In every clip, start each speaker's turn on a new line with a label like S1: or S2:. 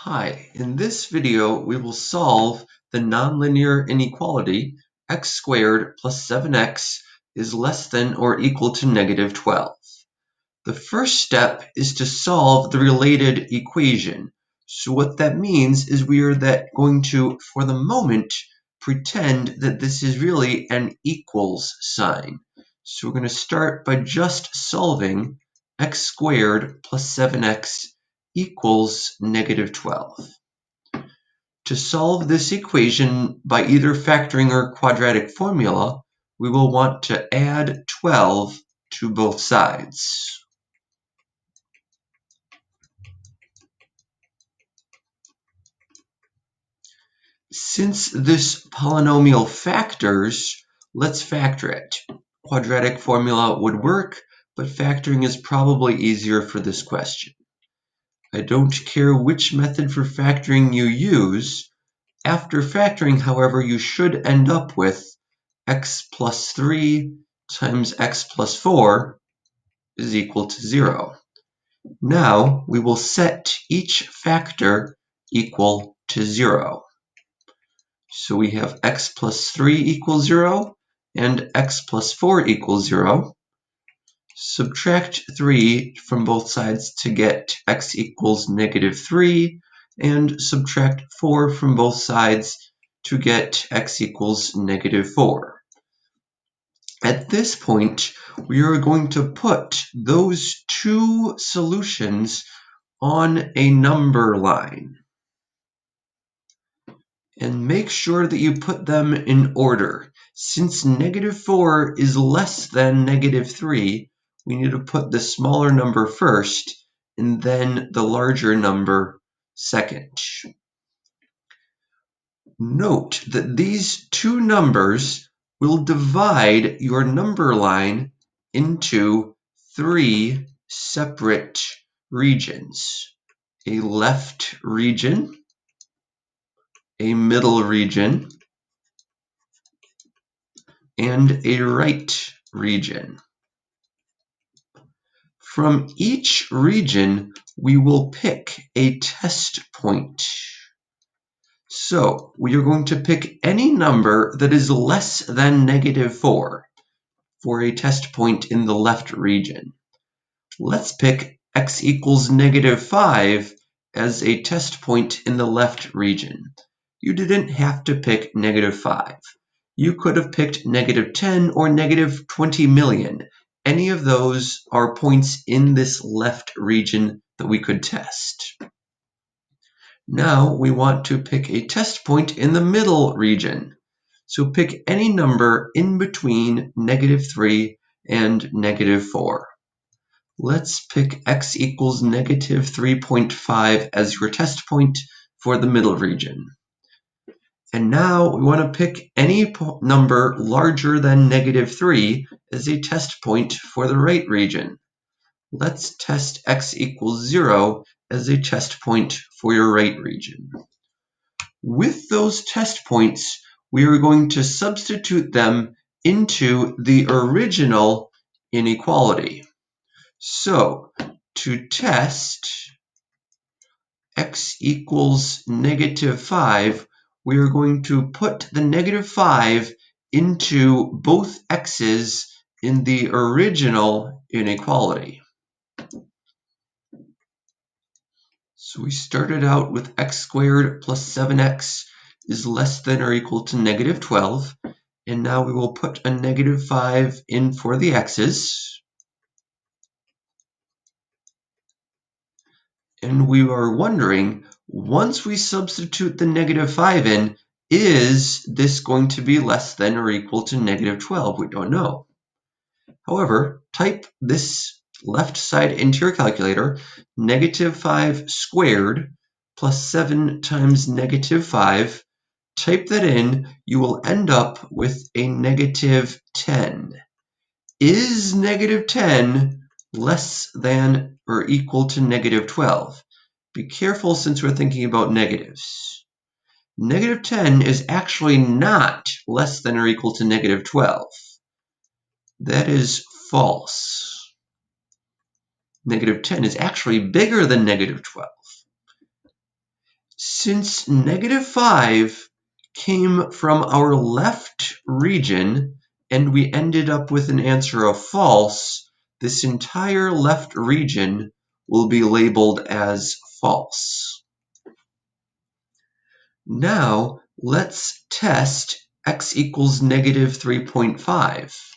S1: Hi, in this video we will solve the nonlinear inequality x squared plus 7x is less than or equal to negative 12. The first step is to solve the related equation. So what that means is we are going to, for the moment, pretend that this is really an equals sign. So we're going to start by just solving x squared plus 7x equals negative 12. To solve this equation by either factoring or quadratic formula, we will want to add 12 to both sides. Since this polynomial factors, let's factor it. Quadratic formula would work, but factoring is probably easier for this question. I don't care which method for factoring you use. After factoring, however, you should end up with x plus 3 times x plus 4 is equal to 0. Now we will set each factor equal to 0. So we have x plus 3 equals 0 and x plus 4 equals 0. Subtract 3 from both sides to get x equals negative 3, and subtract 4 from both sides to get x equals negative 4. At this point, we are going to put those two solutions on a number line. And make sure that you put them in order. Since negative 4 is less than negative 3, we need to put the smaller number first and then the larger number second. Note that these two numbers will divide your number line into three separate regions: a left region, a middle region, and a right region. From each region, we will pick a test point. So we are going to pick any number that is less than negative 4 for a test point in the left region. Let's pick x equals negative 5 as a test point in the left region. You didn't have to pick negative 5. You could have picked negative 10 or negative 20 million. Any of those are points in this left region that we could test. Now we want to pick a test point in the middle region. So pick any number in between negative 3 and negative 4. Let's pick x equals negative 3.5 as your test point for the middle region. And now we want to pick any number larger than negative 3 as a test point for the right region. Let's test x equals 0 as a test point for your right region. With those test points, we are going to substitute them into the original inequality. So, to test x equals negative 5, we are going to put the negative 5 into both x's in the original inequality. So we started out with x squared plus 7x is less than or equal to negative 12, and now we will put a negative 5 in for the x's. And we are wondering, once we substitute the negative 5 in, is this going to be less than or equal to negative 12? We don't know. However, type this left side into your calculator. Negative 5 squared plus 7 times negative 5. Type that in. You will end up with a negative 10. Is negative 10 less than or equal to negative 12? Be careful since we're thinking about negatives. Negative 10 is actually not less than or equal to negative 12. That is false. Negative 10 is actually bigger than negative 12. Since negative 5 came from our left region and we ended up with an answer of false, this entire left region will be labeled as false. Now let's test x equals negative 3.5.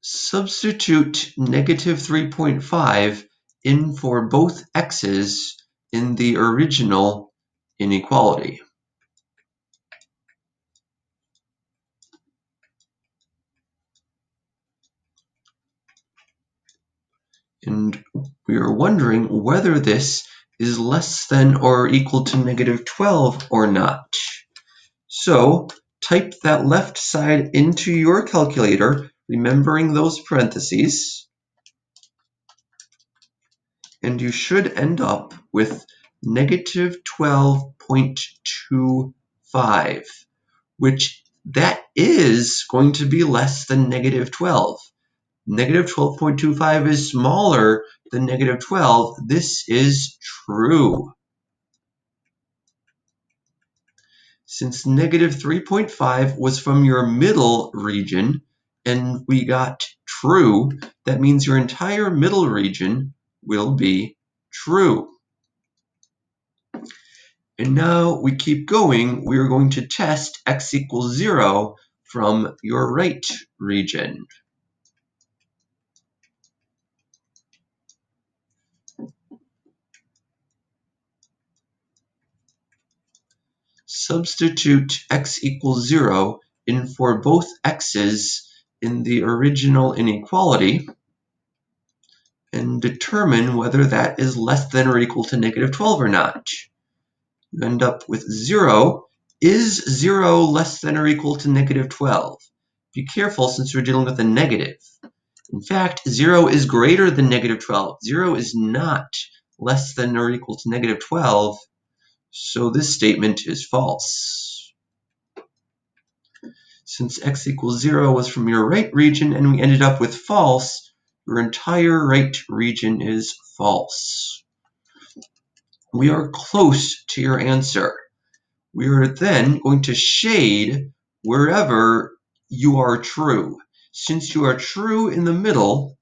S1: Substitute negative 3.5 in for both x's in the original inequality. And we are wondering whether this is less than or equal to negative 12 or not. So type that left side into your calculator, remembering those parentheses, and you should end up with negative 12.25, which that is going to be less than negative 12. Negative 12.25 is smaller than negative 12. This is true. Since negative 3.5 was from your middle region and we got true, that means your entire middle region will be true. And now we keep going. We are going to test x equals 0 from your right region. Substitute x equals 0 in for both x's in the original inequality and determine whether that is less than or equal to negative 12 or not. You end up with 0. Is 0 less than or equal to negative 12? Be careful since we're dealing with a negative. In fact, 0 is greater than negative 12. 0 is not less than or equal to negative 12, so this statement is false. Since x equals 0 was from your right region and we ended up with false, your entire right region is false. We are close to your answer. We are then going to shade wherever you are true. Since you are true in the middle,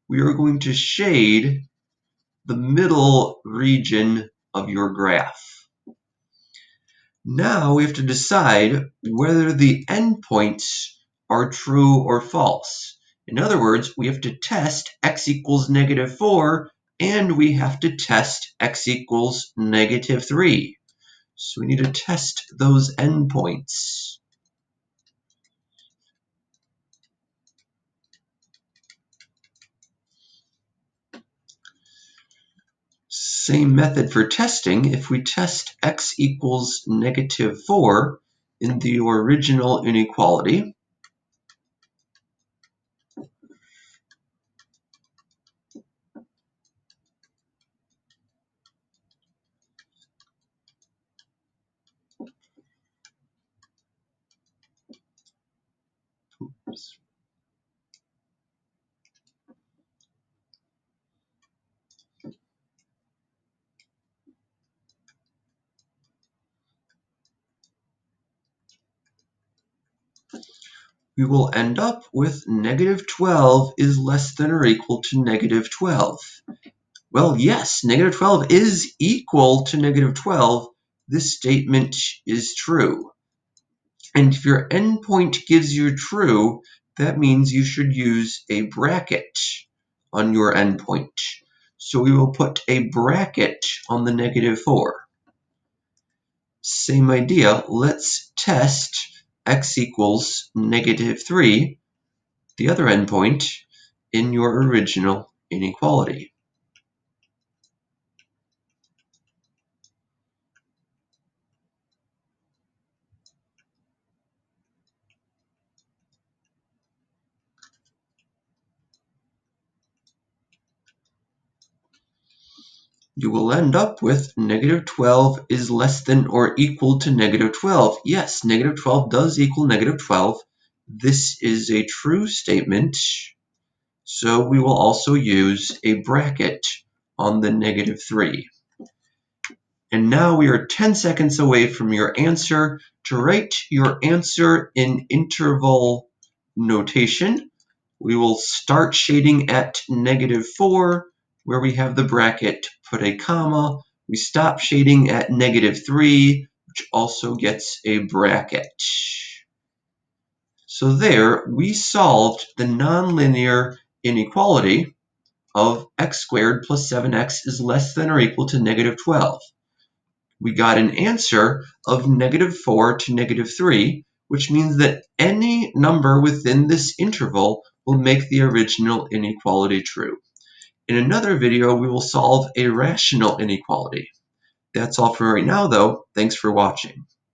S1: we are going to shade the middle region of your graph. Now we have to decide whether the endpoints are true or false. In other words, we have to test x equals negative 4 and we have to test x equals negative 3. So we need to test those endpoints. Same method for testing. If we test x equals negative 4 in the original inequality, we will end up with negative 12 is less than or equal to negative 12. Well, yes, negative 12 is equal to negative 12. This statement is true. And if your endpoint gives you true, that means you should use a bracket on your endpoint. So we will put a bracket on the negative 4. Same idea, let's test x equals negative 3, the other endpoint, in your original inequality. You will end up with negative 12 is less than or equal to negative 12. Yes, negative 12 does equal negative 12. This is a true statement. So we will also use a bracket on the -3. And now we are 10 seconds away from your answer. To write your answer in interval notation, we will start shading at -4, where we have the bracket, put a comma. We stop shading at -3, which also gets a bracket. So there, we solved the nonlinear inequality of x squared plus 7x is less than or equal to -12. We got an answer of -4 to -3, which means that any number within this interval will make the original inequality true. In another video, we will solve a rational inequality. That's all for right now, though. Thanks for watching.